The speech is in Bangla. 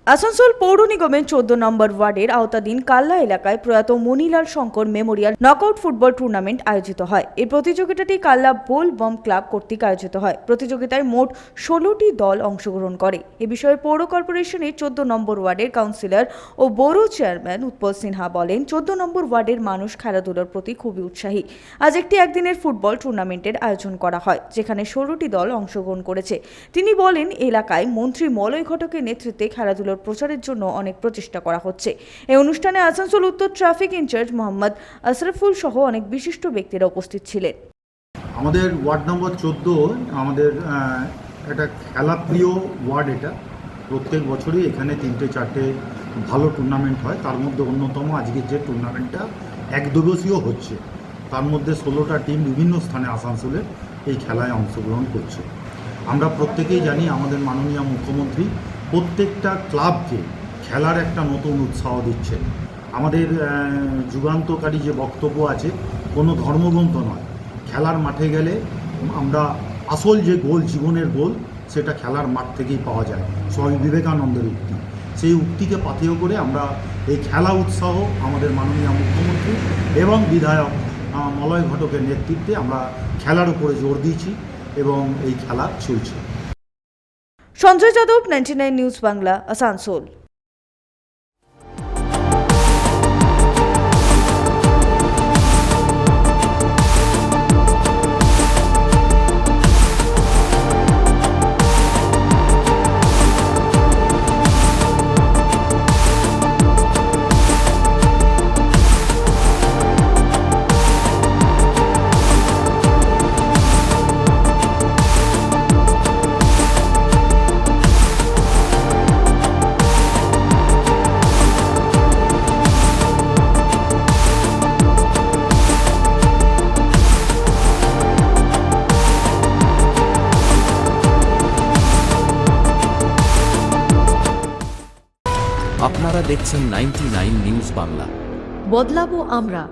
আসানসোল পৌর নিগমের 14 নম্বর ওয়ার্ডের আওতাধীন কাল্লা এলাকায় প্রয়াত Manilal Shankar Memorial knockout football tournament আয়োজিত হয়। এই প্রতিযোগিতাটি কাল্লা বোল বম ক্লাব কর্তৃক আয়োজিত হয়। প্রতিযোগিতায় মোট 16টি দল অংশগ্রহণ করে। এ বিষয়ে পৌর কর্পোরেশনের 14 নম্বর ওয়ার্ডের কাউন্সিলর ও বোরো চেয়ারম্যান উৎপল সিনহা বলেন, 14 নম্বর ওয়ার্ডের মানুষ খেলাধুলার প্রতি খুবই উৎসাহী। আজ একটি একদিনের ফুটবল টুর্নামেন্টের আয়োজন করা হয়, যেখানে 16টি দল অংশগ্রহণ করেছে। তিনি বলেন, এলাকায় মন্ত্রী মলয় ঘটকের নেতৃত্বে খেলাধুলা প্রচারের জন্য অনেক প্রচেষ্টা করা হচ্ছে। এই অনুষ্ঠানে আসানসোল উত্তর ট্রাফিক ইনচার্জ মোহাম্মদ আশরাফুল সহ অনেক বিশিষ্ট ব্যক্তিরা উপস্থিত ছিলেন। আমাদের ওয়ার্ড নম্বর 14 আমাদের একটা খেলাপ্রিয় ওয়ার্ড। এটা প্রত্যেক বছরই এখানে 3-4টে ভালো টুর্নামেন্ট হয়। তার মধ্যে অন্যতম আজকের যে টুর্নামেন্টটা একদিবসীয় হচ্ছে, তার মধ্যে 16টা টিম বিভিন্ন স্থানে আসানসোলে এই খেলায় অংশগ্রহণ করছে। আমরা প্রত্যেকেই জানি আমাদের মাননীয় মুখ্যমন্ত্রী প্রত্যেকটা ক্লাবকে খেলার একটা নতুন উৎসাহ দিচ্ছেন। আমাদের যুগান্তকারী যে বক্তব্য আছে, কোনো ধর্মগ্রন্থ নয়, খেলার মাঠে গেলে আমরা আসল যে গোল, জীবনের গোল, সেটা খেলার মাঠ থেকেই পাওয়া যায়। স্বামী বিবেকানন্দের উক্তি, সেই উক্তিকে পাথেয় করে আমরা এই খেলা উৎসাহ আমাদের মাননীয় মুখ্যমন্ত্রী এবং বিধায়ক মলয় ঘটকের নেতৃত্বে আমরা খেলার উপরে জোর দিয়েছি এবং এই খেলা চলছে। সঞ্জয় যাদব, 99 নিউজ বাংলা, আসানসোল। আপনারা দেখছেন 99 নিউজ বাংলা। বদলাবো আমরা।